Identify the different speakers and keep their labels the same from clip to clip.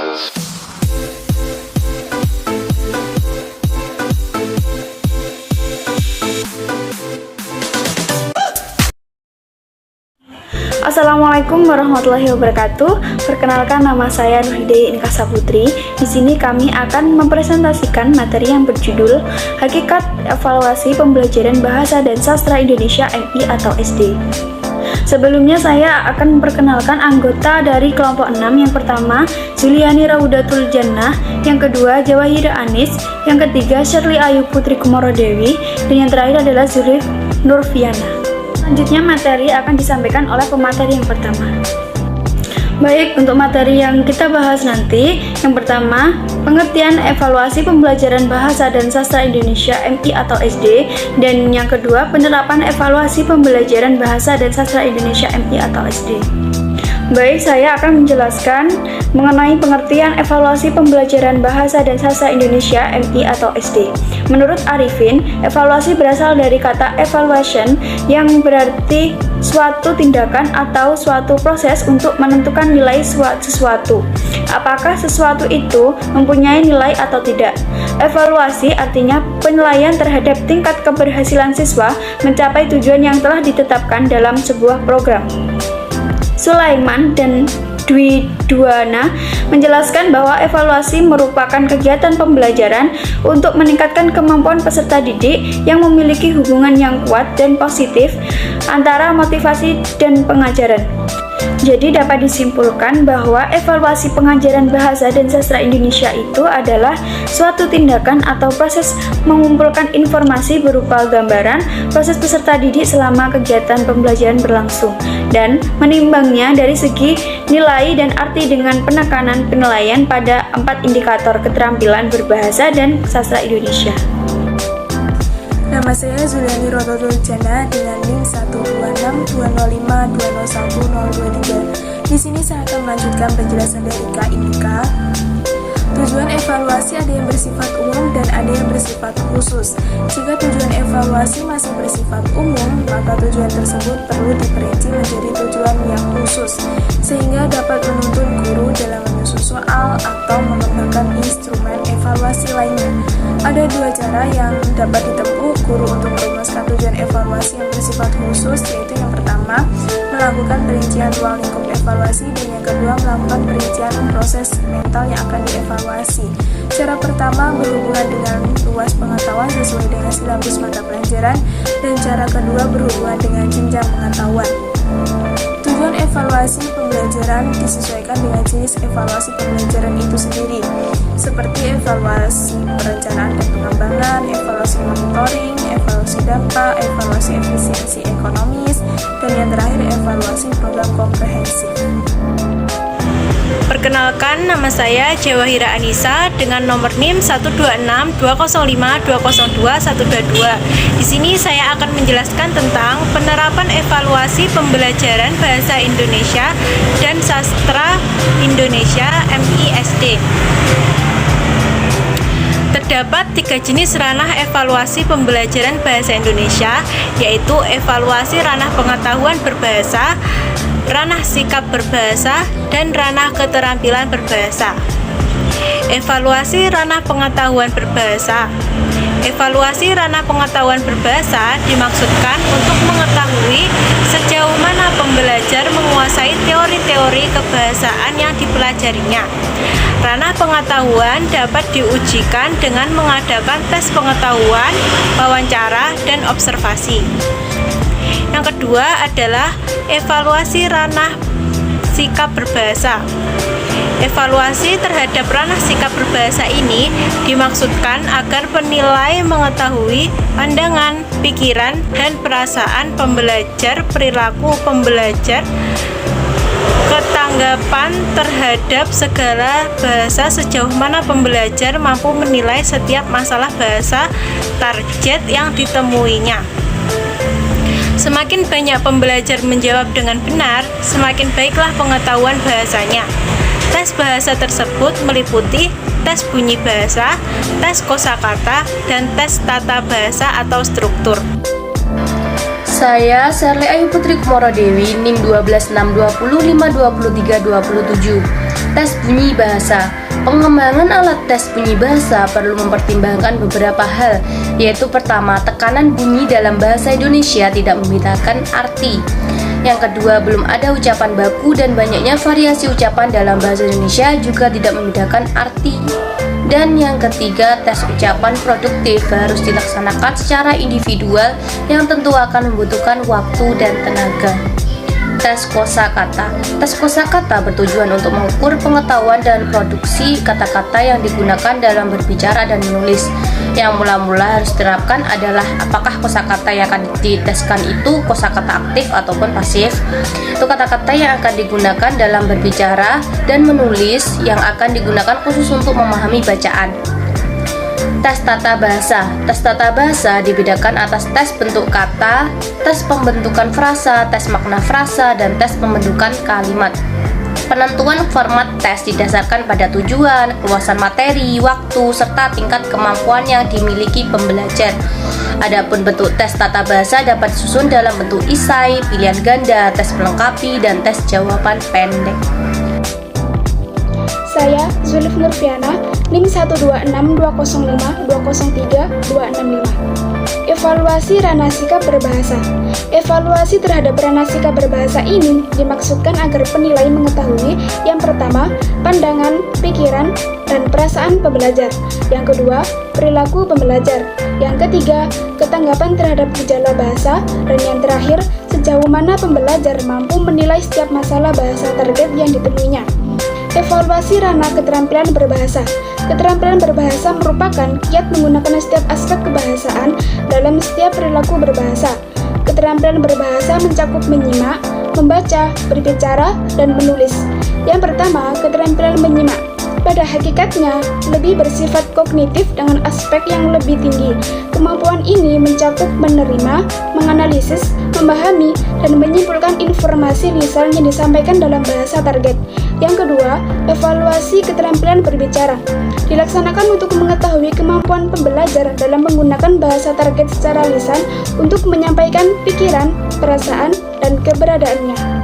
Speaker 1: Assalamualaikum warahmatullahi wabarakatuh. Perkenalkan, nama saya Nurhidayah Inkasa Putri. Di sini kami akan mempresentasikan materi yang berjudul Hakikat Evaluasi Pembelajaran Bahasa dan Sastra Indonesia MI atau SD. Sebelumnya saya akan memperkenalkan anggota dari kelompok 6. Yang pertama, Zuliani Raudatul Jannah. Yang kedua, Jawahira Anis. Yang ketiga, Shirley Ayu Putri Kumarodewi. Dan yang terakhir adalah Zulif Nurfiana. Selanjutnya materi akan disampaikan oleh pemateri yang pertama. Baik, untuk materi yang kita bahas nanti, yang pertama, pengertian evaluasi pembelajaran bahasa dan sastra Indonesia MI atau SD, dan yang kedua, penerapan evaluasi pembelajaran bahasa dan sastra Indonesia MI atau SD. Baik, saya akan menjelaskan mengenai pengertian evaluasi pembelajaran bahasa dan sastra Indonesia MI atau SD. Menurut Arifin, evaluasi berasal dari kata evaluation yang berarti suatu tindakan atau suatu proses untuk menentukan nilai sesuatu. Apakah sesuatu itu mempunyai nilai atau tidak? Evaluasi artinya penilaian terhadap tingkat keberhasilan siswa mencapai tujuan yang telah ditetapkan dalam sebuah program. Sulaiman dan Dwi Duana menjelaskan bahwa evaluasi merupakan kegiatan pembelajaran untuk meningkatkan kemampuan peserta didik yang memiliki hubungan yang kuat dan positif antara motivasi dan pengajaran. Jadi dapat disimpulkan bahwa evaluasi pengajaran bahasa dan sastra Indonesia itu adalah suatu tindakan atau proses mengumpulkan informasi berupa gambaran proses peserta didik selama kegiatan pembelajaran berlangsung dan menimbangnya dari segi nilai dan arti dengan penekanan penilaian pada 4 indikator keterampilan berbahasa dan sastra Indonesia.
Speaker 2: Nama saya Zuliani Raudatul Jannah dengan NIM 12620520123. Di sini saya akan melanjutkan penjelasan dari KIK. Tujuan evaluasi ada yang bersifat umum dan ada yang bersifat khusus. Jika tujuan evaluasi masih bersifat umum, maka tujuan tersebut perlu diperinci menjadi tujuan yang khusus, sehingga dapat menuntun guru dalam menyusun soal atau mengembangkan instrumen evaluasi lainnya. Ada 2 cara yang dapat ditempuh guru untuk merumuskan tujuan evaluasi yang bersifat khusus, yaitu yang pertama, melakukan perincian ruang lingkup evaluasi, dan yang kedua, melakukan perincian proses mental yang akan dievaluasi. Cara pertama berhubungan dengan luas pengetahuan sesuai dengan silabus mata pelajaran, dan cara kedua berhubungan dengan jenjang pengetahuan. Tujuan evaluasi pembelajaran disesuaikan dengan jenis evaluasi pembelajaran itu sendiri, seperti evaluasi perencanaan dan pengembangan, evaluasi monitoring, evaluasi dampak, evaluasi efisiensi ekonomis, dan yang terakhir evaluasi program komprehensif.
Speaker 3: Perkenalkan, nama saya Jawahira Anissa dengan nomor NIM 1262052022122. Di sini saya akan menjelaskan tentang penerapan evaluasi pembelajaran bahasa Indonesia dan sastra Indonesia MI/SD. Terdapat 3 jenis ranah evaluasi pembelajaran bahasa Indonesia, yaitu evaluasi ranah pengetahuan berbahasa, ranah sikap berbahasa, dan ranah keterampilan berbahasa. Evaluasi ranah pengetahuan berbahasa. Evaluasi ranah pengetahuan berbahasa dimaksudkan untuk mengetahui sejauh mana pembelajar menguasai teori-teori kebahasaan yang dipelajarinya. Ranah pengetahuan dapat diujikan dengan mengadakan tes pengetahuan, wawancara, dan observasi. Yang kedua adalah evaluasi ranah sikap berbahasa. Evaluasi terhadap ranah sikap berbahasa ini dimaksudkan agar penilai mengetahui pandangan, pikiran, dan perasaan pembelajar, perilaku pembelajar, ketanggapan terhadap segala bahasa, sejauh mana pembelajar mampu menilai setiap masalah bahasa target yang ditemuinya. Semakin banyak pembelajar menjawab dengan benar, semakin baiklah pengetahuan bahasanya. Tes bahasa tersebut meliputi tes bunyi bahasa, tes kosakata, dan tes tata bahasa atau struktur.
Speaker 4: Saya Shirley Ayu Putri Kumarodewi, NIM 12620522327. Tes bunyi bahasa. Pengembangan alat tes bunyi bahasa perlu mempertimbangkan beberapa hal, yaitu pertama, tekanan bunyi dalam bahasa Indonesia tidak membedakan arti. Yang kedua, belum ada ucapan baku dan banyaknya variasi ucapan dalam bahasa Indonesia juga tidak membedakan arti. Dan yang ketiga, tes ucapan produktif harus dilaksanakan secara individual yang tentu akan membutuhkan waktu dan tenaga. Tes kosakata. Tes kosakata bertujuan untuk mengukur pengetahuan dan produksi kata-kata yang digunakan dalam berbicara dan menulis. Yang mula-mula harus diterapkan adalah apakah kosakata yang akan diteskan itu kosakata aktif ataupun pasif. Itu kata-kata yang akan digunakan dalam berbicara dan menulis yang akan digunakan khusus untuk memahami bacaan. Tes tata bahasa. Tes tata bahasa dibedakan atas tes bentuk kata, tes pembentukan frasa, tes makna frasa, dan tes pembentukan kalimat. Penentuan format tes didasarkan pada tujuan, keluasan materi, waktu, serta tingkat kemampuan yang dimiliki pembelajar. Adapun bentuk tes tata bahasa dapat disusun dalam bentuk isai, pilihan ganda, tes melengkapi, dan tes jawaban pendek.
Speaker 1: Saya, Zulif Nurfiana, NIM 126205203-265. Evaluasi Rana Sikap Berbahasa. Evaluasi terhadap Rana Sikap Berbahasa ini dimaksudkan agar penilai mengetahui yang pertama, pandangan, pikiran, dan perasaan pembelajar. Yang kedua, perilaku pembelajar. Yang ketiga, ketanggapan terhadap gejala bahasa. Dan yang terakhir, sejauh mana pembelajar mampu menilai setiap masalah bahasa target yang ditemuinya. Evaluasi Rana Keterampilan Berbahasa. Keterampilan berbahasa merupakan kiat menggunakan setiap aspek kebahasaan dalam setiap perilaku berbahasa. Keterampilan berbahasa mencakup menyimak, membaca, berbicara, dan menulis. Yang pertama, keterampilan menyimak. Pada hakikatnya, lebih bersifat kognitif dengan aspek yang lebih tinggi. Kemampuan ini mencakup menerima, menganalisis, memahami, dan menyimpulkan informasi lisan yang disampaikan dalam bahasa target. Yang kedua, evaluasi keterampilan berbicara. Dilaksanakan untuk mengetahui kemampuan pembelajar dalam menggunakan bahasa target secara lisan untuk menyampaikan pikiran, perasaan, dan keberadaannya.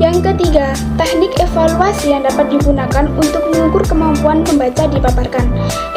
Speaker 1: Yang ketiga, teknik evaluasi yang dapat digunakan untuk mengukur kemampuan pembaca dipaparkan.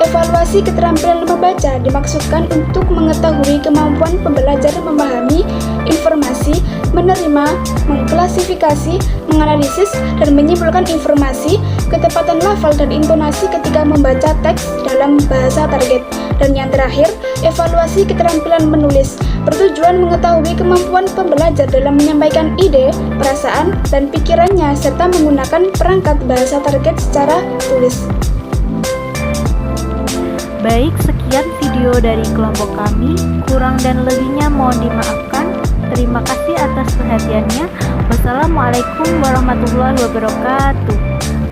Speaker 1: Evaluasi keterampilan membaca dimaksudkan untuk mengetahui kemampuan pembelajar memahami informasi, menerima, mengklasifikasi, menganalisis, dan menyimpulkan informasi, ketepatan lafal dan intonasi ketika membaca teks dalam bahasa target. Dan yang terakhir, evaluasi keterampilan menulis bertujuan mengetahui kemampuan pembelajar dalam menyampaikan ide, perasaan, dan pikirannya serta menggunakan perangkat bahasa target secara tulis.
Speaker 5: Baik, sekian video dari kelompok kami. Kurang dan lebihnya mohon dimaafkan. Terima kasih atas perhatiannya. Wassalamualaikum warahmatullahi wabarakatuh.